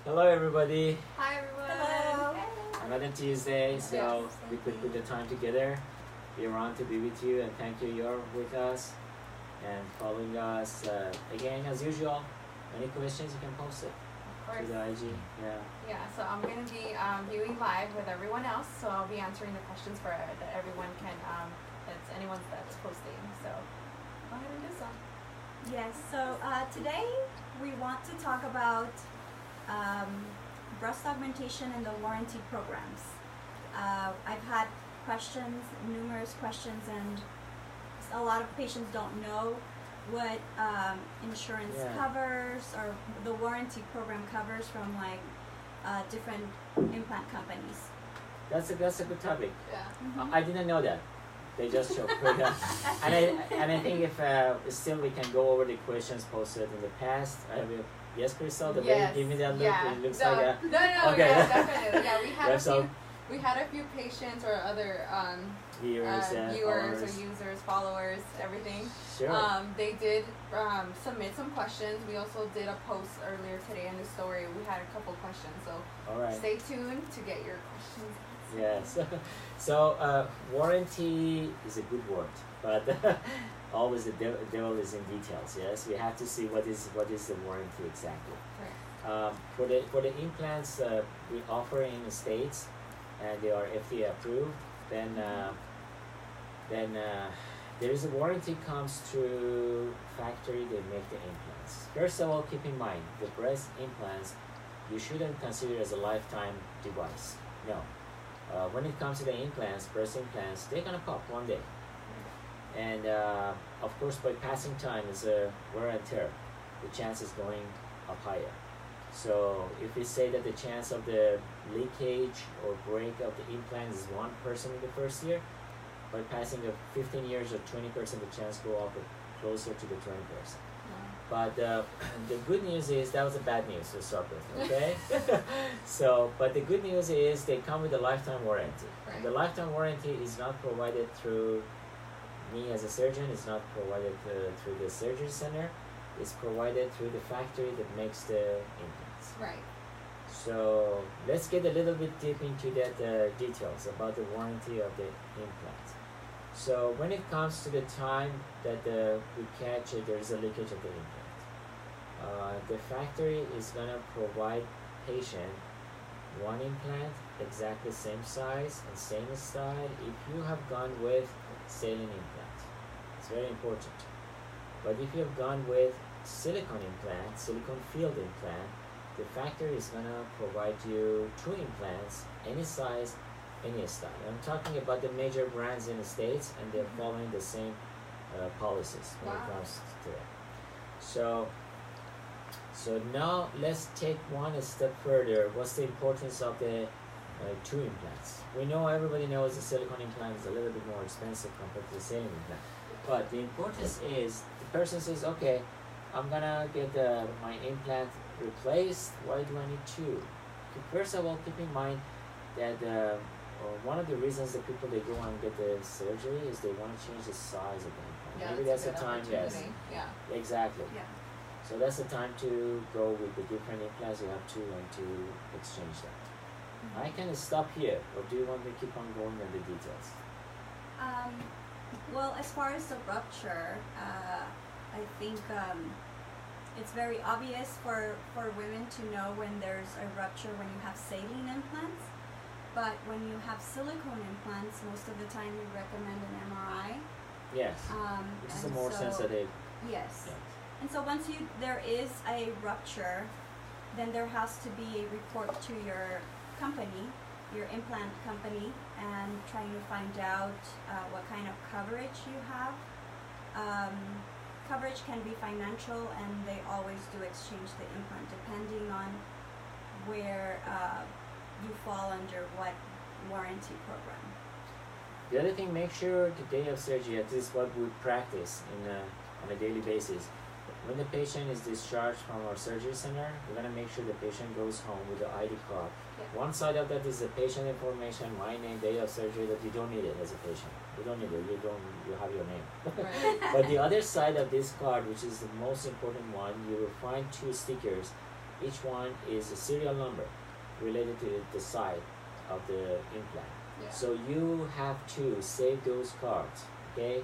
Hello everybody. Hi everyone. Hello. Another Tuesday, so we could put the time together. We're on to be with you, and thank you you're with us and following us. Again, as usual, any questions you can post it to the IG. Yeah, so I'm going to be viewing live with everyone else, so I'll be answering the questions for that everyone can, that's anyone that's posting. So go ahead and do so. Yes, so today we want to talk about breast augmentation and the warranty programs. I've had questions, numerous questions, and a lot of patients don't know what insurance covers or the warranty program covers from like different implant companies. That's a good topic. Yeah. Mm-hmm. I didn't know that. They just showed and I think if still we can go over the questions posted in the past. Yes, Crystal, the way you give me that look, it looks like a... No, okay. yeah, definitely. Yeah, we had a few patients or other viewers or users, followers, everything. Sure. They did submit some questions. We also did a post earlier today in the story. We had a couple questions, so stay tuned to get your questions. Yes. So warranty is a good word, but always the devil is in details. Yes, we have to see what is the warranty exactly. Right. For the implants we offer in the States, and they are FDA approved, then there is a warranty comes through factory. They make the implants. First of all, keep in mind the breast implants you shouldn't consider as a lifetime device. No. When it comes to the implants, breast implants, they're gonna pop one day, and of course by passing time is a wear and tear, the chance is going up higher. So if we say that the chance of the leakage or break of the implant is 1% in the first year, by passing of 15 years or 20%, the chance go up closer to the 20%. But the good news is, that was a bad news to start with, okay? So, but the good news is they come with a lifetime warranty. Right. The lifetime warranty is not provided through me as a surgeon, it's not provided through the surgery center, it's provided through the factory that makes the implants. Right. So let's get a little bit deep into that details about the warranty of the implant. So when it comes to the time that we catch it, there is a leakage of the implant. The factory is gonna provide patient one implant, exactly same size and same style. If you have gone with saline implant, it's very important. But if you have gone with silicone implant, silicone filled implant, the factory is gonna provide you 2 implants, any size, any style. I'm talking about the major brands in the States, and they're following the same policies when it comes to that. So now let's take one step further. What's the importance of the 2 implants? We know, everybody knows the silicone implant is a little bit more expensive compared to the saline implant. But the importance is, the person says, okay, I'm gonna get my implant replaced. Why do I need 2? First of all, keep in mind that one of the reasons that people they go and get the surgery is they want to change the size of the implant. Yeah, maybe that's the time. Yes. Yeah. Exactly. Yeah. So that's the time to go with the different implants. You have 2 and to exchange that. I can stop here, or do you want me to keep on going in the details? Well, as far as the rupture, I think it's very obvious for women to know when there's a rupture when you have saline implants. But when you have silicone implants, most of the time we recommend an MRI. Yes. Which is a more sensitive. Yes. Yeah. And so once there is a rupture, then there has to be a report to your company, your implant company, and trying to find out what kind of coverage you have. Coverage can be financial, and they always do exchange the implant depending on where you fall under what warranty program. The other thing, make sure the day of surgery, at least what we practice on a daily basis, when the patient is discharged from our surgery center, we're going to make sure the patient goes home with the ID card. Yeah. One side of that is the patient information, my name, day of surgery, that you don't need it as a patient. You don't need it, you have your name. Right. But the other side of this card, which is the most important one, you will find 2 stickers Each one is a serial number related to the site of the implant. Yeah. So you have to save those cards, okay?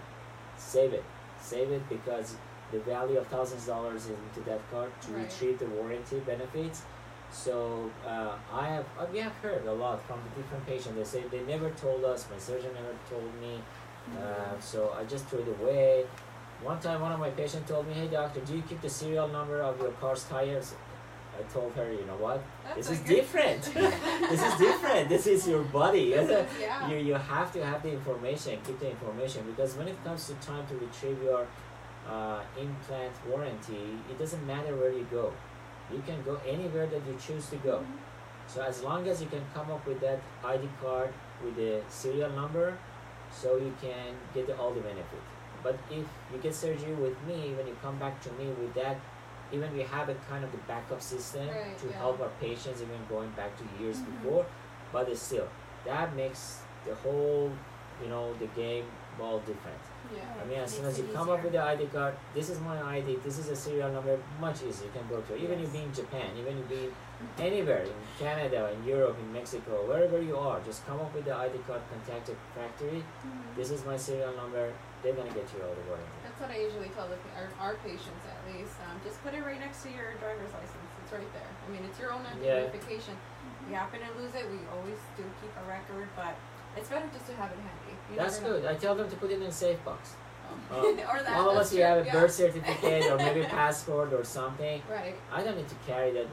Save it because the value of thousands of dollars into that card to Right. retrieve the warranty benefits. So we have heard a lot from the different patients. They say they never told us, my surgeon never told me, so I just threw it away. One time, one of my patients told me, "Hey doctor, do you keep the serial number of your car's tires?" I told her, "You know what? That's This is good- different. This is different. This is your body. Yeah. You have to have the information, keep the information, because when it comes to time to retrieve your implant warranty, it doesn't matter where you go. You can go anywhere that you choose to go. So as long as you can come up with that ID card with the serial number, so you can get all the benefit. But if you get surgery with me, when you come back to me with that, even we have a kind of the backup system Right, to yeah. help our patients even going back to years before, but it's still, that makes the whole, the game all different. Yeah. I mean, as soon Makes as you it come up easier. with the ID card, this is my ID, this is a serial number, much easier. You can go to it. Even Yes. you be in Japan, even you be anywhere, in Canada, in Europe, in Mexico, wherever you are, just come up with the ID card, contact the factory. This is my serial number. They're gonna get you all the warranty. That's what I usually tell our patients at least. Just put it right next to your driver's license. It's right there. I mean, it's your own Yeah. identification. You happen to lose it, we always do keep a record, but it's better just to have it handy. You That's never know. good. I tell them to put it in a safe box. Oh. Or that. All of that's us, we true, have a yeah. birth certificate or maybe passport or something. Right. I don't need to carry that,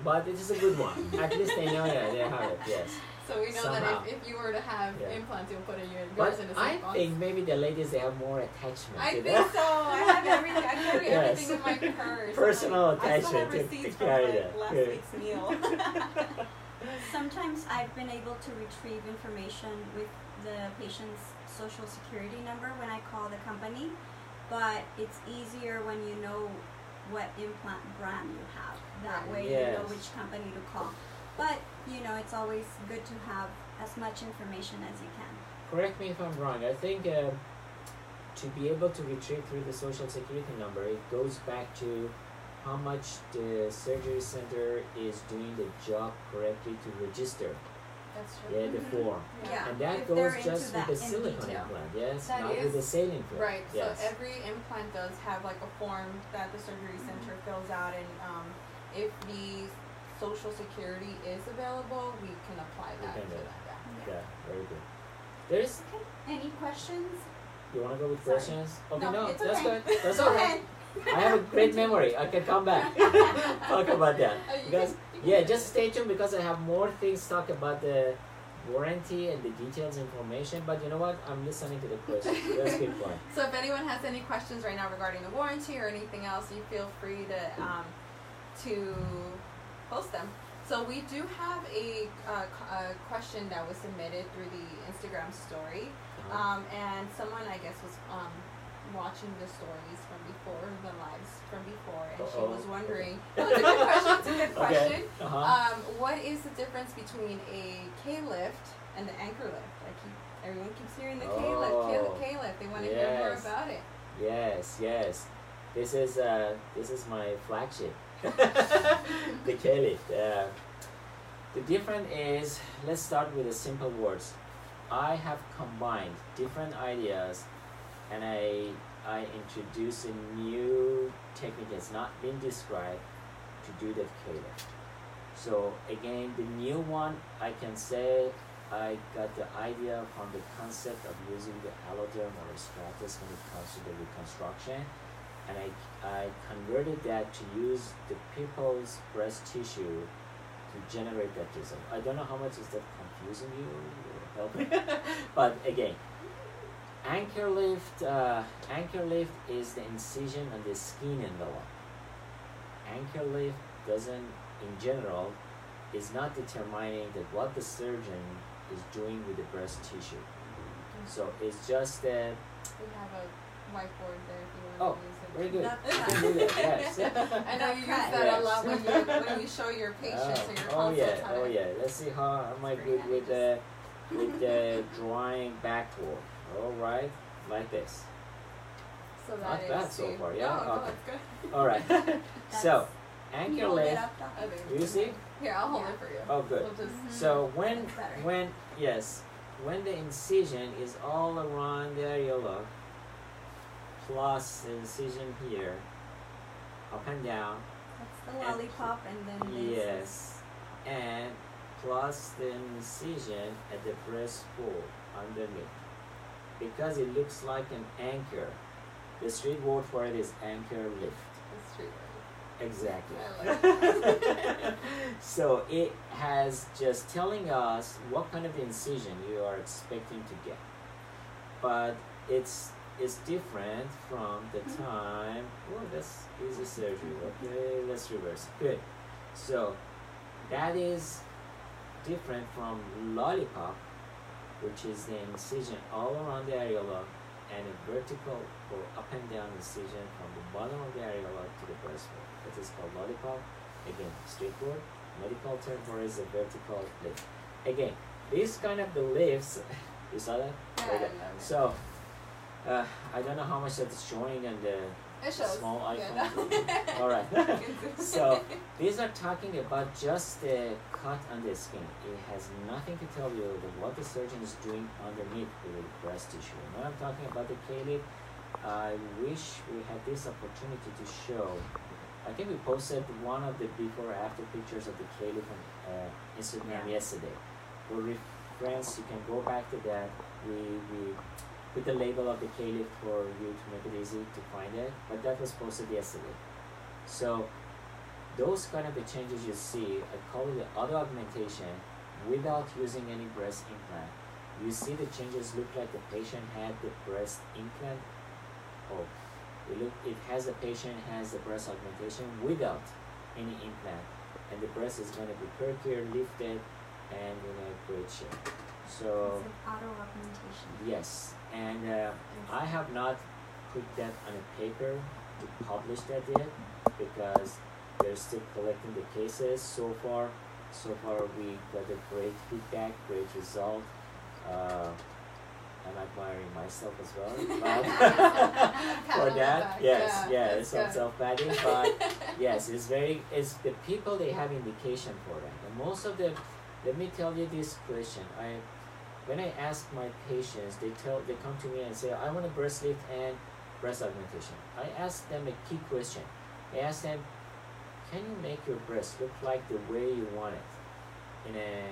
but it is a good one. At least they know that they have it, yes. So we know Somehow. that if you were to have Yeah. implants, you'll put in yours But in a I safe box. think maybe the ladies, they have more attachment I to think that. so. I have everything. I carry Yes. everything in my purse. Personal I still have attachment to receipts from carry like that. last Good. week's meal. Sometimes I've been able to retrieve information with the patient's social security number when I call the company, but it's easier when you know what implant brand you have. That way you know Yes. which company to call. But, it's always good to have as much information as you can. Correct me if I'm wrong. I think to be able to retrieve through the social security number, it goes back to how much the surgery center is doing the job correctly to register. That's true. The form. Yeah. And that if goes they're into just with that the in silicone detail. implant, yes, That not with the is- saline implant. Right. Yes. So every implant does have like a form that the surgery center fills out, and if the social security is available, we can apply We that can to do that. it. Yeah. Yeah, very good. There's, Any questions? you want to go with Sorry. questions? Okay, No, no, it's that's okay. good. That's Go all right. ahead. I have a great memory. I can come back. Talk about that. You Because, can- you yeah, can- just stay tuned because I have more things to talk about the warranty and the details information. But you know what? I'm listening to the question. That's a good point. So if anyone has any questions right now regarding the warranty or anything else, you feel free to post them. So we do have a question that was submitted through the Instagram story, and someone I guess was watching the stories from before, the lives from before, and she was wondering. No, it's a good question. It's a good question. Uh-huh. What is the difference between a K lift and the anchor lift? Everyone keeps hearing the K lift, Oh, K lift. They want to hear more yes. about it. Yes. This is my flagship. The K Lift. The difference is, let's start with the simple words. I have combined different ideas, and I introduce a new technique that's not been described to do that K Lift. So again, the new one, I can say I got the idea from the concept of using the alloderm or stratus when it comes to the reconstruction, and I converted that to use the people's breast tissue to generate that result. I don't know how much is that confusing you or helping, but again, anchor lift is the incision on the skin envelope. Anchor lift doesn't, in general, is not determining that what the surgeon is doing with the breast tissue. So it's just that. We have a whiteboard there if you Oh, want to use it. very good. That's You can do that. Yes. I know you use Yes. that a lot when you show your patients or your Oh consults. yeah, how oh to- yeah. Let's see how am I Very good handy, with the drawing backward. All right, like this. So Not that bad is so the- far, yeah? No, Okay. it's good. All right. So Can you anchor hold it lift. up, Doctor? Okay. Do you see? Here, I'll hold Yeah. it for you. Oh, good. We'll just, So That's better. when the incision is all around the areola, plus the incision here, up and down, That's the lollipop, and then this. yes, and plus the incision at the breast pool underneath, because it looks like an anchor. The street word for it is anchor lift. That's true. Exactly. I like So it has just telling us what kind of incision you are expecting to get, but it's different from the time. Oh, that's easy surgery. Okay, let's reverse. Good. So that is different from lollipop, which is the incision all around the areola and a vertical or up and down incision from the bottom of the areola to the breastbone. That is called lollipop. Again, straightforward. Medical term for it is a vertical lift. Again, these kind of the lifts, you saw that? Yeah, Right there. I love it. So, I don't know how much that's showing on the It shows. small iPhone. Yeah, no. All right. So these are talking about just the cut on the skin. It has nothing to tell you that what the surgeon is doing underneath the breast tissue. When I'm talking about the K lift, I wish we had this opportunity to show. I think we posted one of the before after pictures of the K lift on Instagram yesterday. For reference, you can go back to that. We put the label of the K lift for you to make it easy to find it, but that was posted yesterday. So those kind of the changes you see, I call it the auto augmentation without using any breast implant. You see the changes look like the patient had the breast implant. Oh, it has the patient has the breast augmentation without any implant, and the breast is going to be perky, lifted, and in a great shape. So It's an auto augmentation. yes, and I have not put that on a paper to publish that yet because they're still collecting the cases. So far we got a great feedback, great result. I'm admiring myself as well for that. Yes, Yeah, some good. self-patting, but yes, it's the people they have indication for that. And most of them, let me tell you this question. When I ask my patients, they come to me and say, I want a breast lift and breast augmentation. I ask them a key question. I ask them, can you make your breast look like the way you want it? In a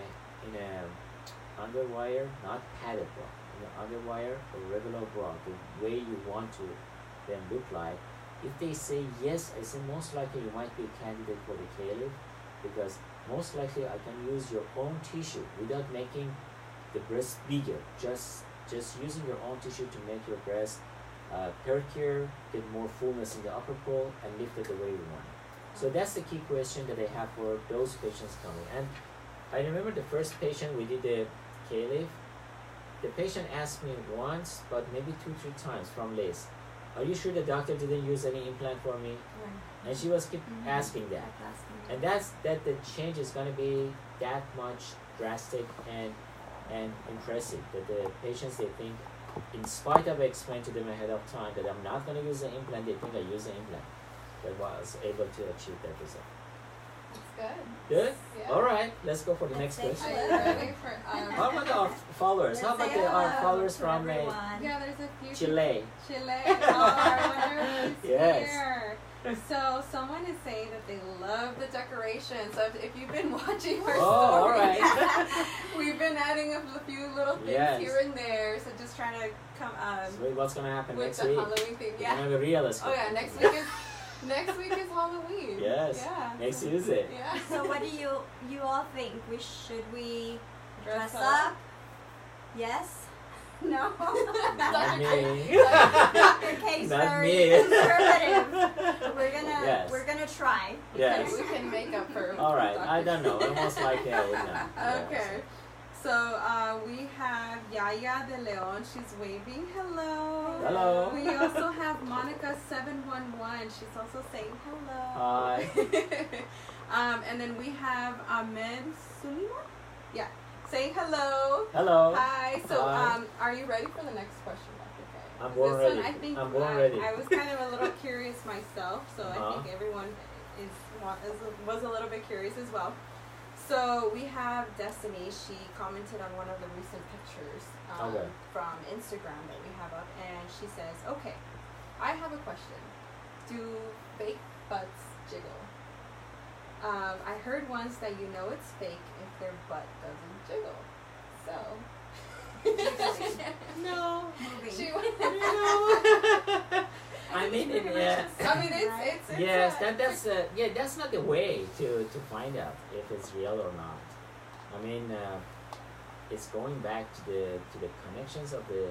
underwire, not padded bra, in an underwire or regular bra, the way you want to them look like. If they say yes, I say most likely you might be a candidate for the K lift, because most likely I can use your own tissue without making the breast bigger, just using your own tissue to make your breast perkier, get more fullness in the upper pole, and lift it the way you want it. So that's the key question that I have for those patients coming. And I remember the first patient we did the K lift. The patient asked me once, but maybe 2-3 times from Liz, are you sure the doctor didn't use any implant for me? And she was keep asking that. And that the change is going to be that much drastic and impressive, that the patients, they think, in spite of explaining to them ahead of time that I'm not going to use the implant, they think I use the implant. That was able to achieve that result. That's good. Good? Yeah. All right, let's go for the next Let's question. Are you ready for How about our followers? How about our followers from Yeah, there's a few Chile? Chile. Oh, I wonder who's Yes. here. So someone is saying that they love the decoration. So if you've been watching our Oh, all stories, right. we've been adding a few little things Yes. here and there. So just trying to come So what's going to happen with next the week? Halloween theme. We're Yeah. going to have a realistic. Oh yeah, next week is Halloween. Yes. Yeah. Next Tuesday. Yeah. So what do you all think? Should we dress up? up? Yes? No? Not me. Dr. K's Not very me. conservative. Yes. We're gonna try. Yes. We can make up for. All right. Dr. I don't know. Almost like yeah. Okay. So we have Yaya de Leon. She's waving hello. Hello. We also have Monica 711. She's also saying hello. Hi. And then we have Ahmed Sulima. Yeah. Saying hello. Hello. Hi. So Hi. are you ready for the next question, Dr. K? I'm born This ready. one, I think I'm born ready. I was kind of a little curious myself, so I Uh-huh. think everyone was a little bit curious as well. So we have Destiny. She commented on one of the recent pictures from Instagram that we have up, and she says, "Okay, I have a question. Do fake butts jiggle? I heard once that you know it's fake if their butt doesn't jiggle. So." No. She I mean, it's yes, that's not the way to find out if it's real or not. I mean, it's going back to the connections of the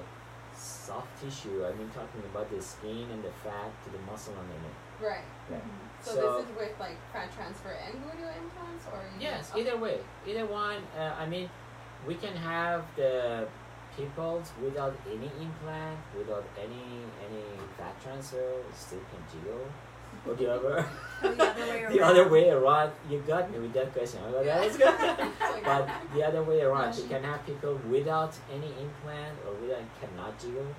soft tissue. I mean, talking about the skin and the fat to the muscle underneath. Right. Yeah. Mm-hmm. So this is with like fat transfer and gluteal implants, or yes, either way, either one. I mean, we can have the people without any implant, without any fat transfer, still can jiggle. Or the other way around. You got me with that question. Oh, that was good. But the other way around, you can have people without any implant or without cannot jiggle.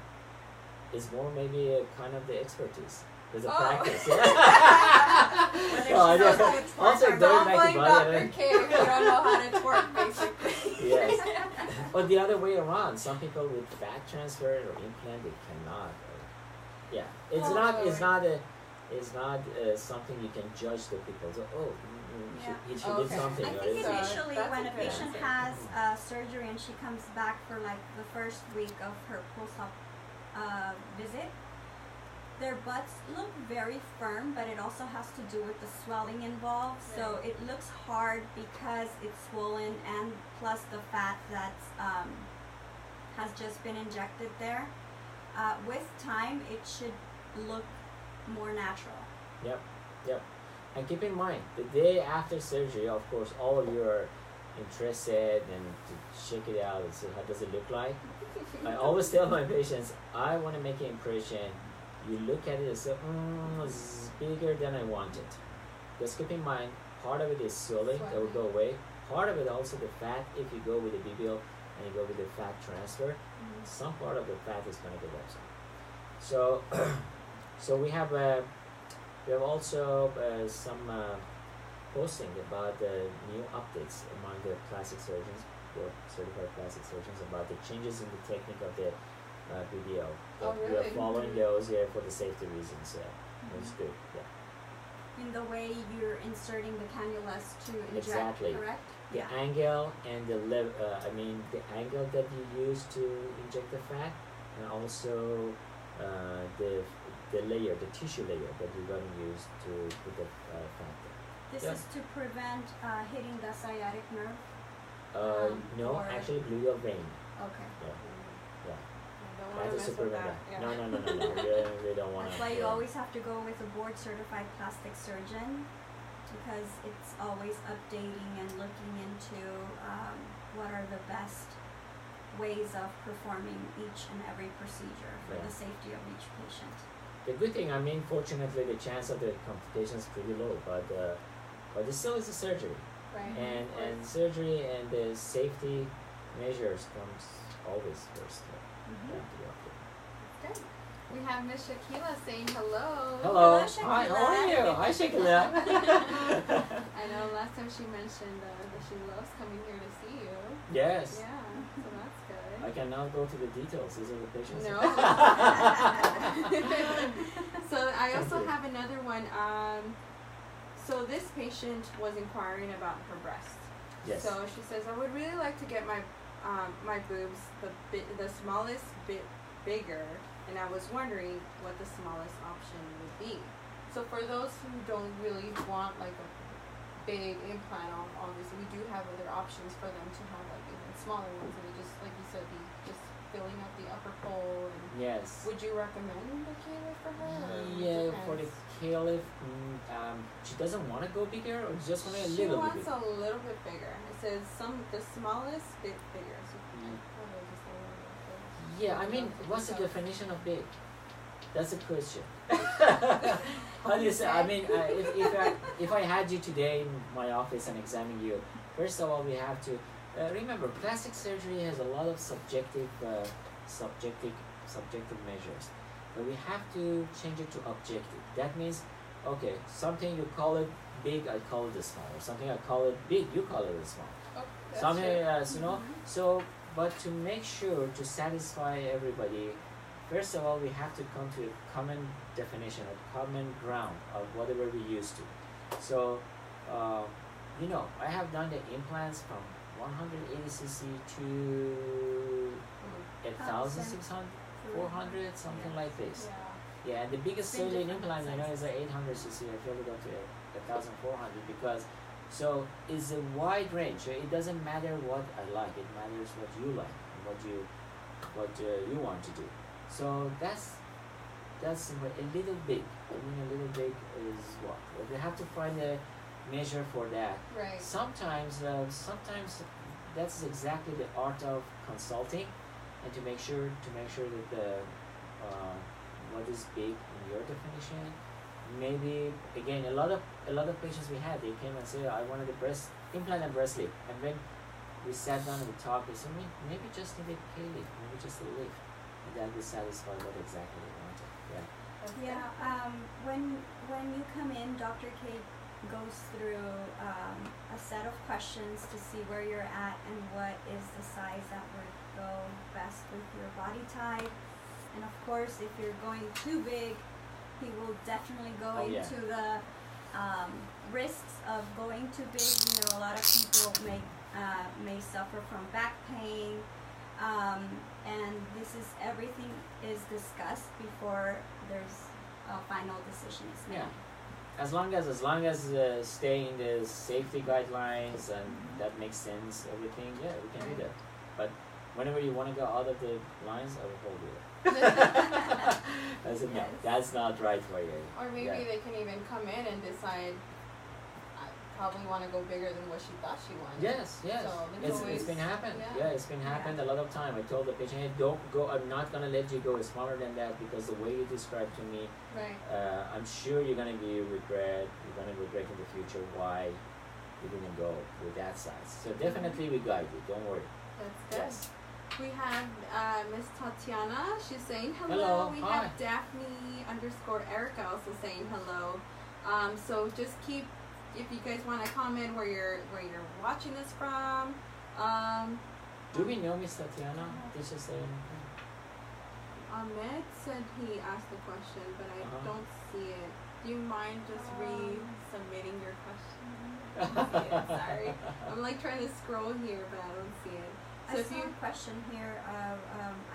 It's more maybe a kind of the expertise. There's a practice. Also, don't blame Dr. K if you don't know how to twerk, basically. Yes. Or the other way around. Some people with fat transfer or implant, they cannot. Yeah. It's not something you can judge the people. So, he did something. I think initially when a patient has surgery and she comes back for like the first week of her post-op visit, their butts look very firm, but it also has to do with the swelling involved. Right. So it looks hard because it's swollen, and plus the fat that has just been injected there. With time, it should look more natural. Yep. And keep in mind, the day after surgery, of course, all of you are interested and to check it out and see how does it look like. I always tell my patients, I want to make an impression. You look at it and say, it's bigger than I wanted. Just keep in mind, part of it is swelling, that will go away. Part of it also the fat, if you go with the BBl and you go with the fat transfer, some part of the fat is going to go also. So we have also some posting about the new updates among the plastic surgeons, or certified plastic surgeons, about the changes in the technique of the BBl. Really? We are following those for the safety reasons. It's good. Yeah. In the way you're inserting the cannulas to inject, exactly. Correct? The angle and the the angle that you use to inject the fat, and also the layer, the tissue layer that you're going to use to put the fat there. This is to prevent hitting the sciatic nerve? No, actually gluteal vein. Okay. Yeah. That is to prevent that. Yeah. No. We don't want to. That's why you always have to go with a board-certified plastic surgeon, because it's always updating and looking into what are the best ways of performing each and every procedure for the safety of each patient. The good thing, fortunately, the chance of the complication is pretty low, but it still is a surgery. Right. And surgery and the safety measures comes always first. Good. We have Miss Shakila saying hello. Hello. Shakila. Hi, how are you? Hi, Shakila. I know last time she mentioned that she loves coming here to see you. Yes. Yeah, so that's good. I cannot go to the details. These are the patients. No. So I also have another one. So this patient was inquiring about her breast. Yes. So she says, I would really like to get my boobs the smallest bit bigger, and I was wondering what the smallest option would be. So for those who don't really want like a big implant, obviously we do have other options for them to have like even smaller ones, and they just, like you said, be just filling up the upper pole. And yes. Would you recommend the K Lift for her? Yeah, for the K Lift, she doesn't want to go bigger, or just want a little bit. She wants a little bit bigger. It says the smallest bit bigger. So yeah, what's the definition of big? That's a question. How do you say? If I had you today in my office and examine you, first of all, we have to remember plastic surgery has a lot of subjective measures, but we have to change it to objective. That means, okay, something you call it big, I call it a small, or something I call it big, you call it a small. Oh, that's Something true. you know. So, but to make sure to satisfy everybody, first of all, we have to come to a common definition, a common ground of whatever we used to. So, you know, I have done the implants from 180 cc to 1,600, 400, something like this. Yeah. Yeah, and the biggest Been saline different implant I know is sizes. a 800 cc. I filled it up to 1,400 because so it's a wide range. So it doesn't matter what I like; it matters what you like and what you want to do. So that's a little big. I mean, a little big is what? But we have to find a measure for that. Right. Sometimes that's exactly the art of consulting, and to make sure that the what is big in your definition. Maybe again a lot of patients we had, they came and said, I wanted a breast implant and breast lift, and when we sat down and we talked, they said maybe just need a K lift, maybe just a lift, and that will satisfy what exactly they wanted. Yeah. Yeah, when you come in, Dr. K goes through a set of questions to see where you're at and what is the size that would go best with your body type. And of course, if you're going too big, he will definitely go into the risks of going too big. You know, a lot of people may suffer from back pain, and everything is discussed before there's a final decision is made. Yeah. As long as stay in the safety guidelines and that makes sense, everything, yeah, we can do that. But whenever you want to go out of the lines, I will hold you. I said, no, that's not right for you. Or maybe they can even come in and decide, I probably want to go bigger than what she thought she wanted. Yes. So It's been happened. Yeah. It's been happened a lot of time. I told the patient, hey, don't go. I'm not gonna let you go smaller than that because the way you described to me, Right. I'm sure you're gonna regret in the future why you didn't go with that size. So definitely we guide you. Don't worry. That's good. Yes. We have Miss Tatiana. She's saying hello. Hello. We Hi. have Daphne_Erica also saying hello. So just keep, if you guys want to comment where you're watching us from. Do we know Miss Tatiana? Did she say anything? Ahmed said he asked a question, but I don't see it. Do you mind just resubmitting your question? I don't see it. Sorry. I'm like trying to scroll here, but I don't see it. So I if saw you a question here. I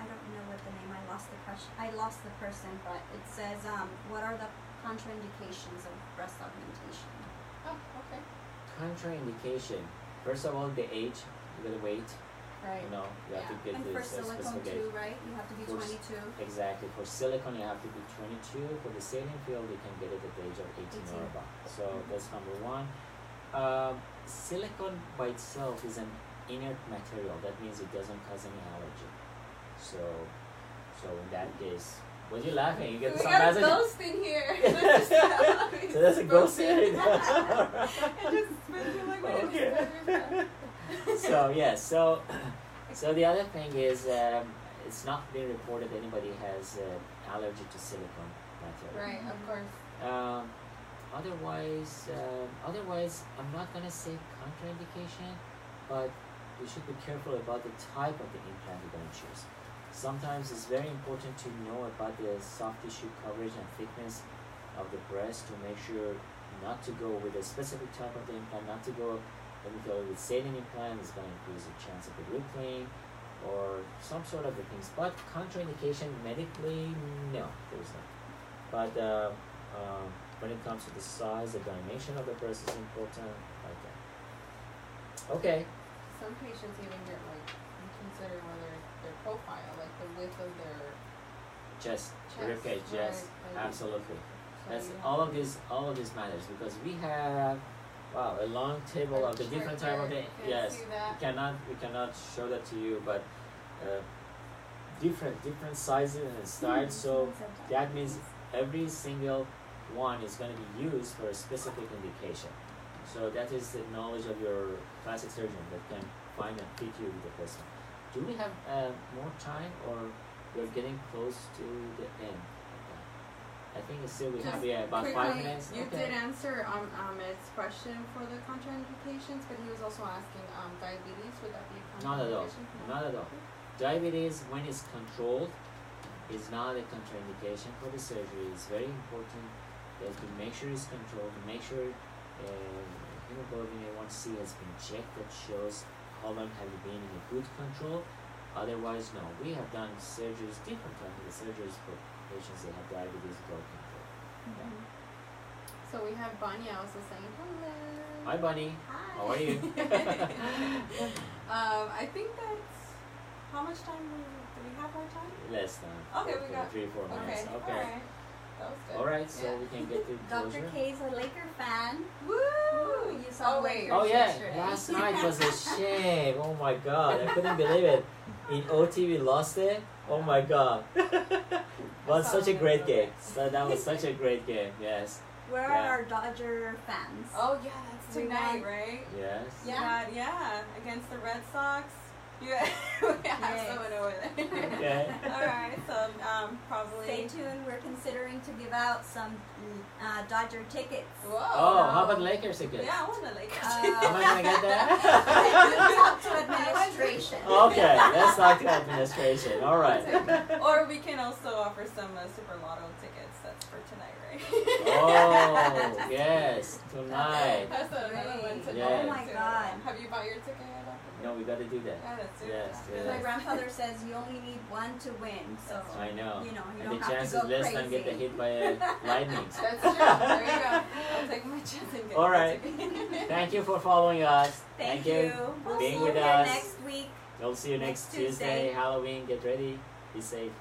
don't know what the name. I lost the question. I lost the person, but it says, what are the contraindications of breast augmentation? Oh, okay. Contraindication. First of all, the age. You gotta wait. Right. You know, you have to get And this for silicone specific too, age. right? You have to be For 22. Exactly. For silicone, you have to be 22. For the saline field, you can get it at the age of 18 or above. So that's number one. Silicone by itself is an inert material. That means it doesn't cause any allergy. So in that case, what are you laughing? You get We some got a message. ghost in here. So that's a ghost here. It just spins me like what Okay. it is. So the other thing is, it's not been reported anybody has allergy to silicone material. Right, of course. Otherwise, I'm not gonna say contraindication, but you should be careful about the type of the implant you're gonna choose. Sometimes it's very important to know about the soft tissue coverage and thickness of the breast to make sure not to go with a specific type of the implant, not to go with saline implant is going to increase the chance of a rippling or some sort of the things. But contraindication medically, no, there's not. But when it comes to the size, the dimension of the breast is important, like that. Okay. Some patients even get like, you consider whether their profile, like the width of their Chest, ribcage, yes, right, absolutely. so That's you all of this matters because we have a long table of the different type of the yes. We cannot show that to you, but different sizes and styles. So that means every single one is going to be used for a specific indication. So that is the knowledge of your plastic surgeon that can find and fit you with the person. Do we have more time, or we're getting close to the end? I think it's still we have about quickly, 5 minutes. You Okay. did answer Ahmed's question for the contraindications, but he was also asking diabetes. Would that be a Not at all. contraindication? Not at all. Diabetes, when it's controlled, is not a contraindication for the surgery. It's very important that to make sure it's controlled, to make sure hemoglobin A1C has been checked. That shows how long have you been in a good control. Otherwise, no. We have done surgeries, different kinds of surgeries for patients that have diabetes without control. Mhm. So we have Bunny also saying hello. Hi, Bunny. Hi. How are you? I think that's how much time do we have more time? Less than. Okay, we got 3-4 minutes. Okay. Okay. All right. That was good. All right. So Yeah. we can get to Dr. closure. K is a Laker fan. Woo! You saw Oh, wait. Lakers Oh yeah, yesterday. last night was a shame. Oh my god, I couldn't believe it. In OT we lost it. Oh my god. Was such a great game. So that was such a great game. Yes. Where Yeah. are our Dodger fans? Oh yeah, that's We tonight, won. right? Yes. Yeah. Yeah, against the Red Sox. Yeah, we have Yes. someone over there. Okay. All right, so probably. Stay tuned. We're considering to give out some Dodger tickets. Whoa. Oh, how about Lakers again? Yeah, I want the Lakers. Am I gonna get that? Talk to administration. Okay, let's talk to administration. All right. Or we can also offer some Super Lotto tickets. That's for tonight, right? Oh yes, tonight. That's another one Great. tonight. Oh my too. God. Have you bought your ticket yet? No, we got to do that. Yeah, that's super. Yes, yes. My grandfather says you only need one to win, so I know. you know you And don't the have to chances go less crazy. than get hit by a lightning. That's true. There you go. I'll take my chance and get All my right. ticket. Thank you for following us. Thank you. We'll being see you with here us. next week. We'll see you next Next Tuesday. Tuesday, Halloween. Get ready. Be safe.